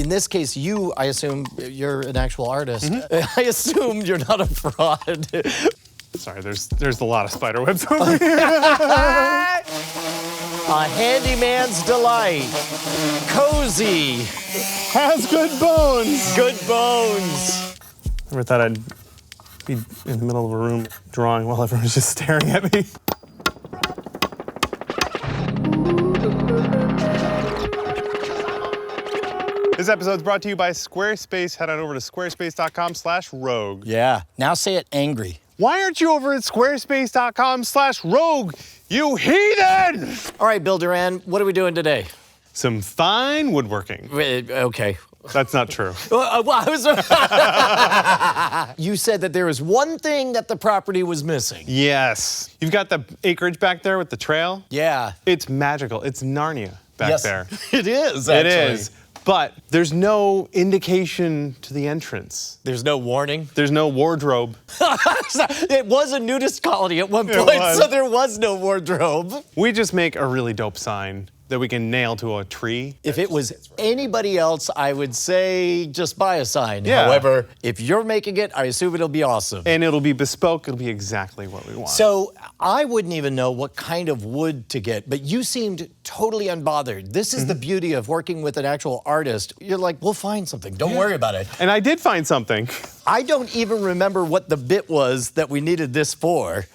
in this case, I assume you're an actual artist. I assume you're not a fraud. Sorry, there's a lot of spider webs over here. A handyman's delight. Cozy. Has good bones. Good bones. Never thought I'd be in the middle of a room drawing while everyone's just staring at me. This episode's brought to you by Squarespace. Head on over to squarespace.com/rogue. Yeah, now say it angry. Why aren't you over at squarespace.com/rogue, you heathen? All right, Bill Doran, what are we doing today? Some fine woodworking. Okay. That's not true. You said that there was one thing that the property was missing. Yes. You've got the acreage back there with the trail? Yeah. It's magical. It's Narnia back there. It is, actually. It is. But there's no indication to the entrance. There's no warning? There's no wardrobe. It was a nudist colony at one point, so there was no wardrobe. We just make a really dope sign that we can nail to a tree. If it was anybody else, I would say just buy a sign. Yeah. However, if you're making it, I assume it'll be awesome. And it'll be bespoke. It'll be exactly what we want. So I wouldn't even know what kind of wood to get, but you seemed totally unbothered. This is the beauty of working with an actual artist. You're like, we'll find something. Don't worry about it. And I did find something. I don't even remember what the bit was that we needed this for.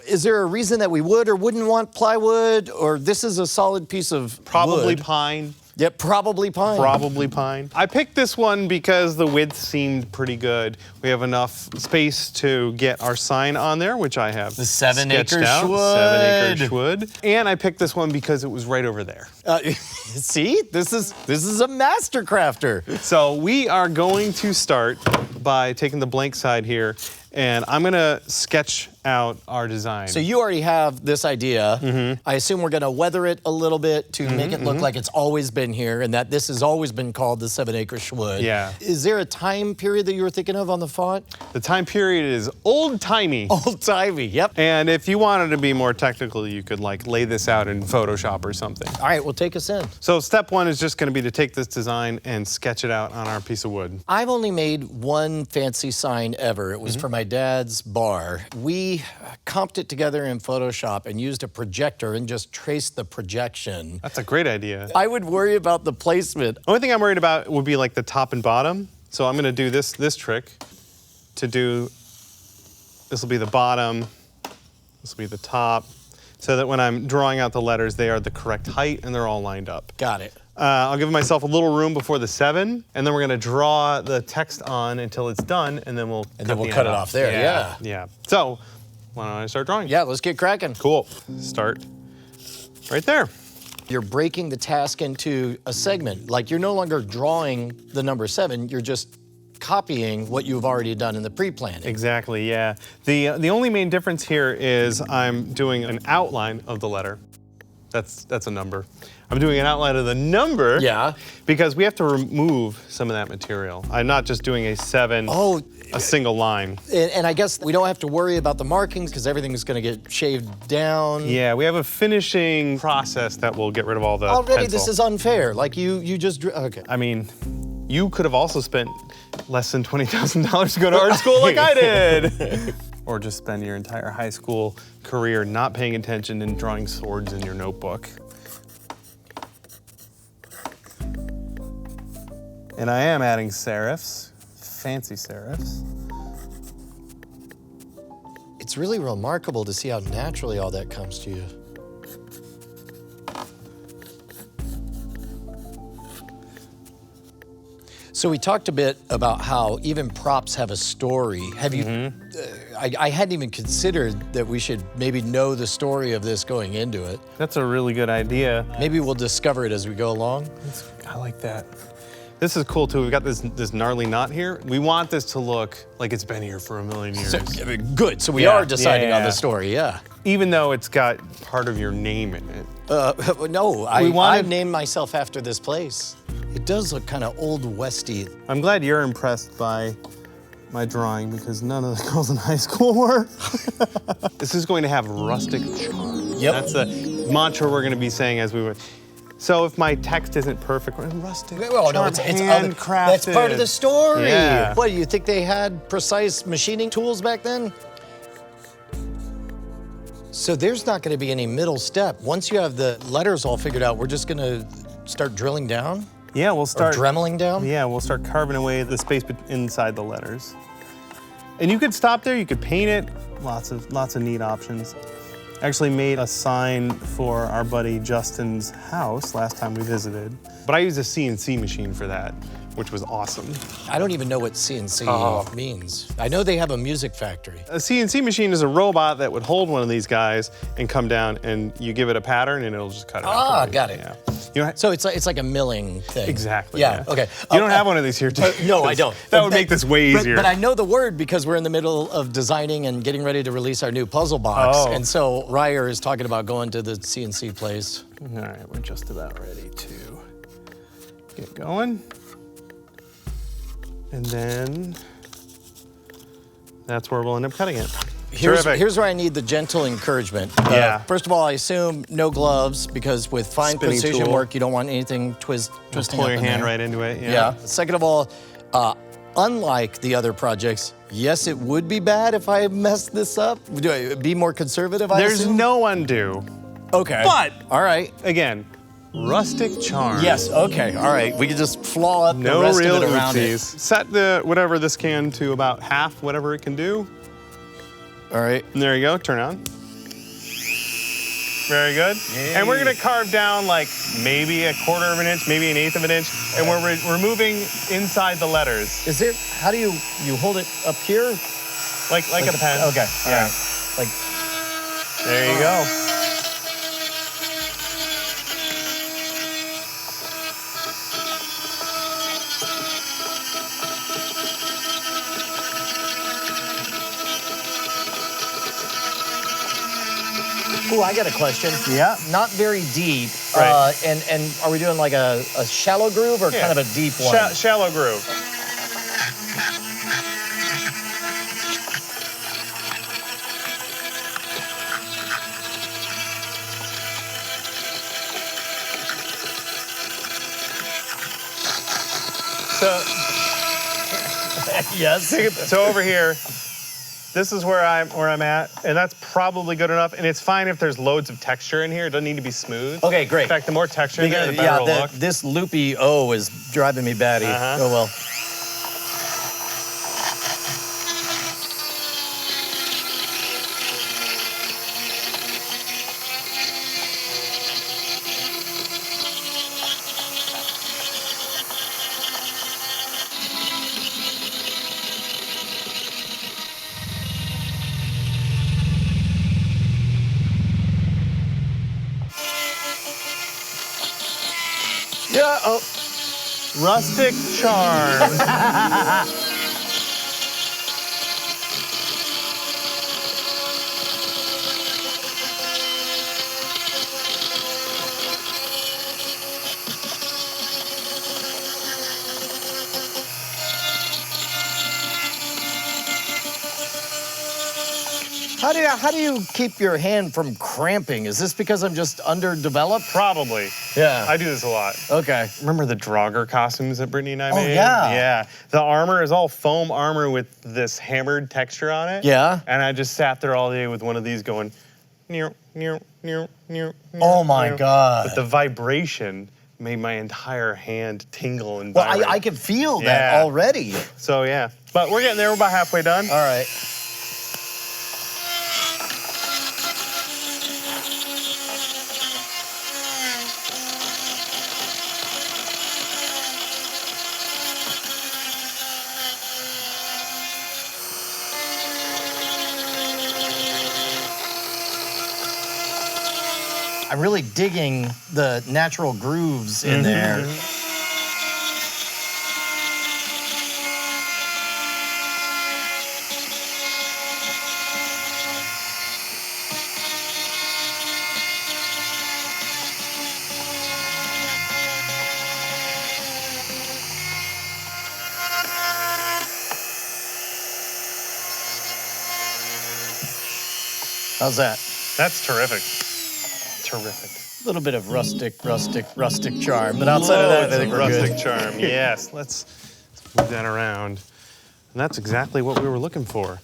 Is there a reason that we would or wouldn't want plywood, or this is a solid piece of Probably wood? pine. Yep, probably pine. Probably pine. I picked this one because the width seemed pretty good. We have enough space to get our sign on there, which I have The 7-acre sketched out. wood. 7-acre wood. And I picked this one because it was right over there. See, this is a master crafter. So we are going to start by taking the blank side here, and I'm gonna sketch out our design. So you already have this idea. I assume we're gonna weather it a little bit to make it look like it's always been here and that this has always been called the 7-acre wood. Yeah. Is there a time period that you were thinking of on the font? The time period is old-timey. Old-timey, yep. And if you wanted to be more technical, you could like lay this out in Photoshop or something. All right, well, take us in. So step one is just gonna be to take this design and sketch it out on our piece of wood. I've only made one fancy sign ever. It was for my dad's bar. We comped it together in Photoshop and used a projector and just traced the projection. That's a great idea. I would worry about the placement. Only thing I'm worried about would be like the top and bottom. So I'm gonna do this trick to do, this will be the bottom, this will be the top, so that when I'm drawing out the letters, they are the correct height and they're all lined up. Got it. I'll give myself a little room before the 7, and then we're gonna draw the text on until it's done, and then we'll cut it off there, yeah. Yeah. So, why don't I start drawing? Yeah, let's get cracking. Cool. Start right there. You're breaking the task into a segment. Like you're no longer drawing the number 7, you're just copying what you've already done in the pre-planning. Exactly, yeah. The only main difference here is I'm doing an outline of the letter. That's a number. I'm doing an outline of the number because we have to remove some of that material. I'm not just doing a 7, a single line. And I guess we don't have to worry about the markings because everything is going to get shaved down. Yeah, we have a finishing process that will get rid of all the Already pencil. this is unfair. Like you just drew, okay. I mean, you could have also spent less than $20,000 to go to art school like I did. Or just spend your entire high school career not paying attention and drawing swords in your notebook. And I am adding serifs, fancy serifs. It's really remarkable to see how naturally all that comes to you. So we talked a bit about how even props have a story. Have you, I hadn't even considered that we should maybe know the story of this going into it. That's a really good idea. Maybe we'll discover it as we go along. I like that. This is cool too. We've got this gnarly knot here. We want this to look like it's been here for a million years. So, good, so we are deciding on the story, yeah. Even though it's got part of your name in it. No, I named myself after this place. It does look kind of old westy. I'm glad you're impressed by my drawing because none of the girls in high school were. This is going to have rustic charm. Yep. That's the mantra we're going to be saying as we went. So if my text isn't perfect, Rustic, well, no, it's handcrafted. That's part of the story. Yeah. What, do you think they had precise machining tools back then? So there's not going to be any middle step. Once you have the letters all figured out, we're just going to start drilling down? Yeah, we'll start... Or dremeling down? Yeah, we'll start carving away the space inside the letters. And you could stop there, you could paint it. Lots of neat options. Actually made a sign for our buddy Justin's house last time we visited. But I used a CNC machine for that, which was awesome. I don't even know what CNC means. I know they have a music factory. A CNC machine is a robot that would hold one of these guys and come down, and you give it a pattern and it'll just cut it out. Ah, got it. Yeah. You know, so it's like a milling thing. Exactly. Yeah, okay. You don't have one of these here, do you? No, I don't. That would make this way easier. But I know the word because we're in the middle of designing and getting ready to release our new puzzle box. Oh. And so Ryer is talking about going to the CNC place. All right, we're just about ready to get going. And then that's where we'll end up cutting it. Here's where I need the gentle encouragement. Yeah. First of all, I assume no gloves because with fine Spinning precision tool. work, you don't want anything twisting Pull up your in hand there. right into it. Yeah. Second of all, unlike the other projects, yes, it would be bad if I messed this up. Do I be more conservative? There's assume? no undo. Okay. But all right. Again, rustic charm. Yes. Okay. All right. We can just flaw up the rest real of it around it. Set the whatever this can to about half, whatever it can do. All right. And there you go. Turn on. Very good. Yay. And we're gonna carve down like maybe 1/4 of an inch, maybe 1/8 of an inch, and we're removing inside the letters. Is there? How do you hold it up here? Like a pen. Okay. All Yeah. right. Like. There you go. Ooh, I got a question. Yeah. Not very deep. Right. And are we doing like a shallow groove or kind of a deep one? Shallow groove. So, yes. So over here, this is where I'm at, and that's probably good enough. And it's fine if there's loads of texture in here. It doesn't need to be smooth. Okay, great. In fact, the more texture in there, the better it'll look. This loopy O is driving me batty. Oh well. Yeah. Oh. Rustic charm. How do you keep your hand from cramping? Is this because I'm just underdeveloped? Probably. Yeah. I do this a lot. Okay. Remember the Draugr costumes that Brittany and I made? Yeah. Yeah. The armor is all foam armor with this hammered texture on it. Yeah. And I just sat there all day with one of these going, near, near, near, near. Oh my God. But the vibration made my entire hand tingle and Well, vibrate. I can feel that already. So yeah. But we're getting there. We're about halfway done. All right. I'm really digging the natural grooves in there. How's that? That's terrific. Terrific. A little bit of rustic charm, but outside of that, I think we're rustic good. charm, yes. Let's move that around. And that's exactly what we were looking for.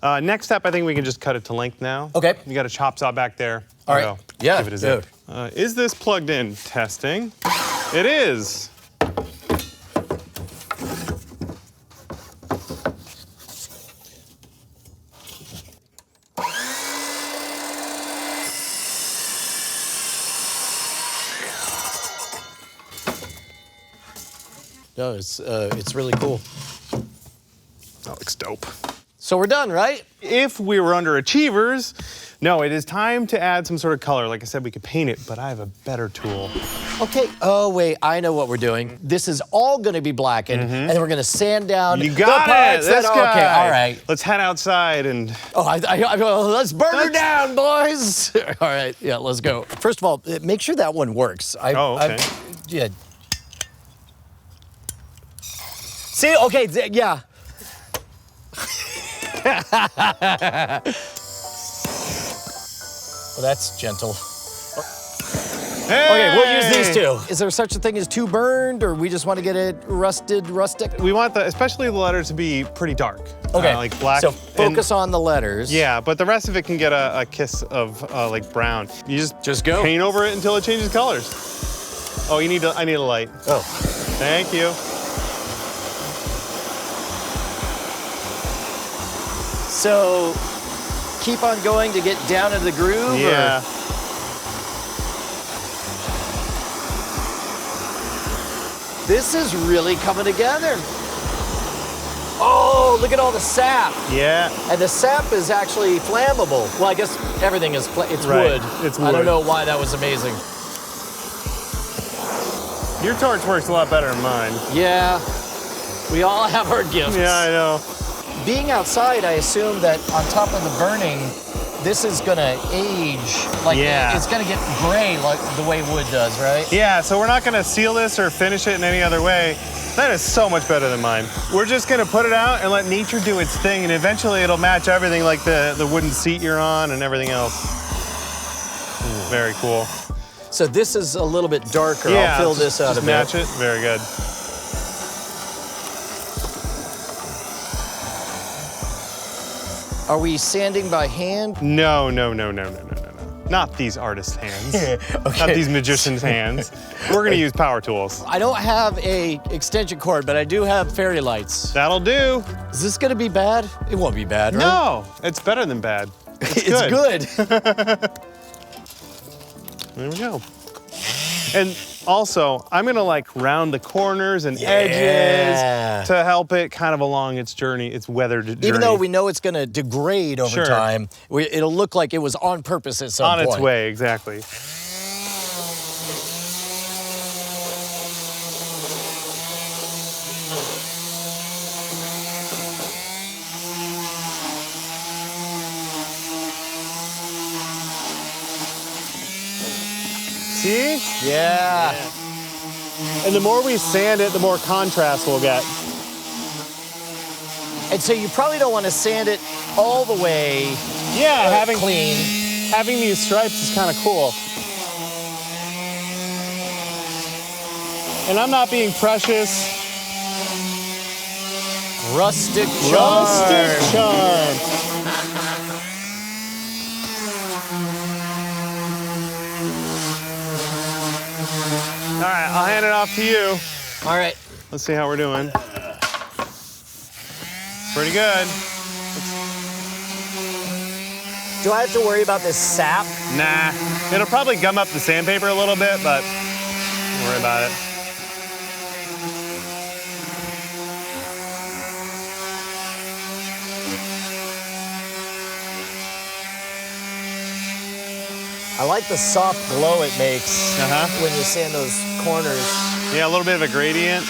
Next step, I think we can just cut it to length now. Okay. You got a chop saw back there. All right. Yeah. Give it a zip. Is this plugged in? Testing. It is. No, it's really cool. That looks dope. So we're done, right? If we were underachievers, no, it is time to add some sort of color. Like I said, we could paint it, but I have a better tool. Okay, oh wait, I know what we're doing. This is all gonna be blackened, and then we're gonna sand down You got the parts it, this guy. Okay, all right. Let's head outside and... Oh, let's burn her down, boys. All right, yeah, let's go. First of all, make sure that one works. Okay. Yeah. See, okay, yeah. Well, that's gentle. Hey! Okay, we'll use these two. Is there such a thing as too burned, or we just want to get it rustic? We want especially the letters to be pretty dark. Okay, like black. so focus on the letters. Yeah, but the rest of it can get a kiss of like brown. You just go. Paint over it until it changes colors. Oh, I need a light. Oh. Thank you. So, keep on going to get down into the groove? Yeah. Or? This is really coming together. Oh, look at all the sap. Yeah. And the sap is actually flammable. Well, I guess everything is, it's right. wood. It's wood. I don't know why that was amazing. Your torch works a lot better than mine. Yeah, we all have our gifts. Yeah, I know. Being outside, I assume that on top of the burning, this is gonna age. Like, it's gonna get gray like the way wood does, right? Yeah, so we're not gonna seal this or finish it in any other way. That is so much better than mine. We're just gonna put it out and let nature do its thing, and eventually it'll match everything, like the wooden seat you're on and everything else. Very cool. So this is a little bit darker. Yeah, I'll fill this out a bit. Match it, very good. Are we sanding by hand? No. Not these artist hands. Okay. Not these magician's hands. We're gonna use power tools. I don't have a extension cord, but I do have fairy lights. That'll do. Is this gonna be bad? It won't be bad, right? No, it's better than bad. It's good. There we go. And also, I'm gonna like round the corners and edges to help it kind of along its journey, its weathered journey. Even though we know it's gonna degrade over time, it'll look like it was on purpose at some point. On its way, exactly. See? Yeah. And the more we sand it, the more contrast we'll get. And so you probably don't want to sand it all the way having clean. Having these stripes is kind of cool. And I'm not being precious. Rustic charm. Rustic charm. All right, I'll hand it off to you. All right. Let's see how we're doing. Pretty good. Do I have to worry about this sap? Nah. It'll probably gum up the sandpaper a little bit, but don't worry about it. I like the soft glow it makes when you sand those corners. Yeah, a little bit of a gradient.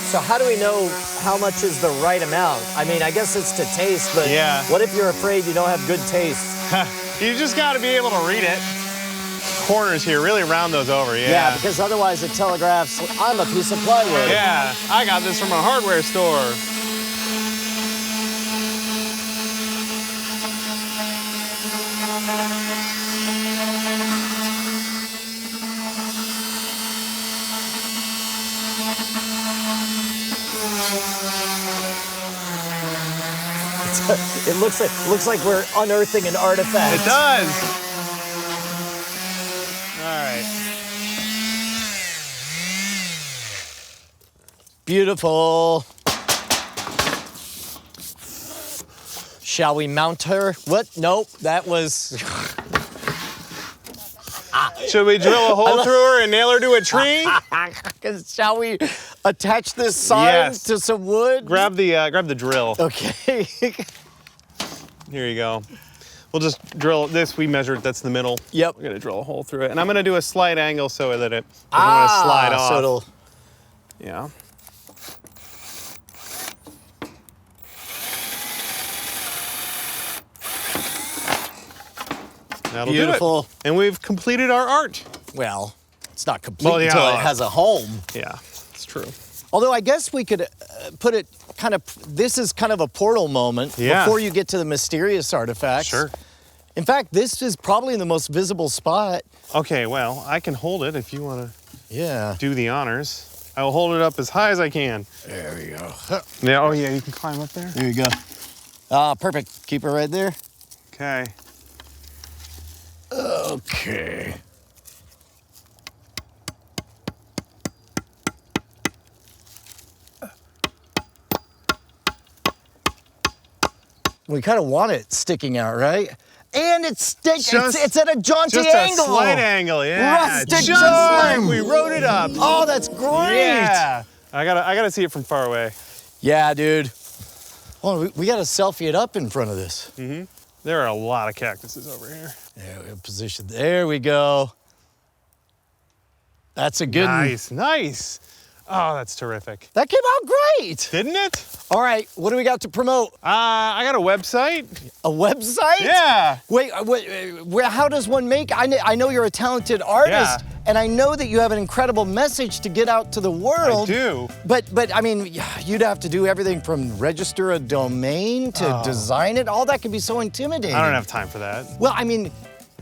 So how do we know how much is the right amount? I mean, I guess it's to taste, but what if you're afraid you don't have good taste? You just got to be able to read it. Corners here, really round those over, Yeah, because otherwise it telegraphs, I'm a piece of plywood. Yeah, I got this from a hardware store. It looks like we're unearthing an artifact. It does. All right. Beautiful. Shall we mount her? What? Nope, that was... Should we drill a hole through her and nail her to a tree? Shall we attach this sign to some wood? Grab the drill. Okay. Here you go. We'll just drill this. We measured. That's the middle. Yep. We're gonna drill a hole through it, and I'm gonna do a slight angle so that it doesn't want to slide off. So it'll... Yeah. That'll Beautiful. do it. And we've completed our art. Well, it's not complete until it has a home. Yeah, it's true. Although I guess we could put it kind of, this is kind of a portal moment before you get to the mysterious artifacts. Sure. In fact, this is probably the most visible spot. Okay, well, I can hold it if you want to do the honors. I will hold it up as high as I can. There we go. Yeah, oh yeah, you can climb up there. There you go. Ah, perfect. Keep it right there. Okay. Okay. We kind of want it sticking out, right? And it's at a jaunty just angle. Just a slight angle, yeah. Rustic just like we wrote it up. Oh, that's great. Yeah. I gotta see it from far away. Yeah, dude. Oh, we gotta selfie it up in front of this. Mm-hmm. There are a lot of cactuses over here. Yeah, we have position. There we go. That's a good one. Nice, nice. Oh, that's terrific. That came out great. Didn't it? All right, what do we got to promote? I got a website. A website? Yeah. Wait, how does one make? I know you're a talented artist, and I know that you have an incredible message to get out to the world. I do. But I mean, you'd have to do everything from register a domain to design it. All that can be so intimidating. I don't have time for that. Well, I mean,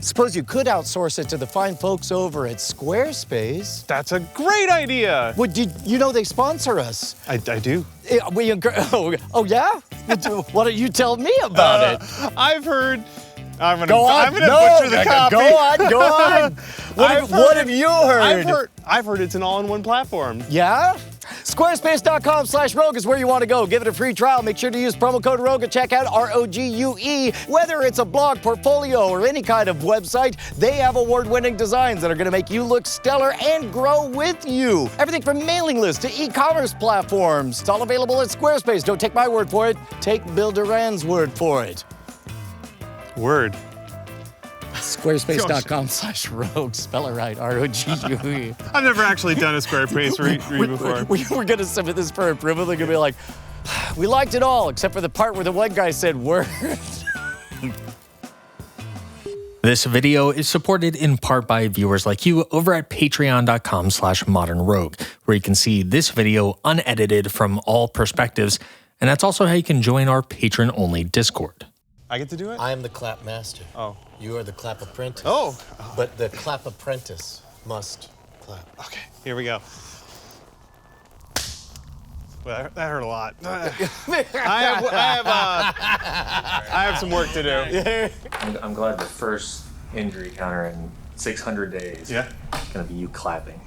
suppose you could outsource it to the fine folks over at Squarespace. That's a great idea. Well, you know they sponsor us. I do. Oh yeah? Why don't you tell me about it? I've heard. I'm gonna no, butcher the copy. Go on. What have you heard? I've heard it's an all-in-one platform. Yeah? Squarespace.com/Rogue is where you want to go. Give it a free trial. Make sure to use promo code Rogue at checkout, ROGUE. Whether it's a blog, portfolio, or any kind of website, they have award-winning designs that are going to make you look stellar and grow with you. Everything from mailing lists to e-commerce platforms. It's all available at Squarespace. Don't take my word for it. Take Bill Doran's word for it. Word. Squarespace.com/Rogue. Spell it right, ROGUE. I've never actually done a Squarespace read before. We're going to submit this for approval. They're going to be like, we liked it all, except for the part where the one guy said word. This video is supported in part by viewers like you over at patreon.com/modernrogue, where you can see this video unedited from all perspectives. And that's also how you can join our patron-only Discord. I get to do it? I am the clap master. Oh. You are the clap apprentice. Oh. But the clap apprentice must clap. Okay, here we go. Well, that hurt a lot. I have some work to do. I'm glad the first injury counter in 600 days is going to be you clapping.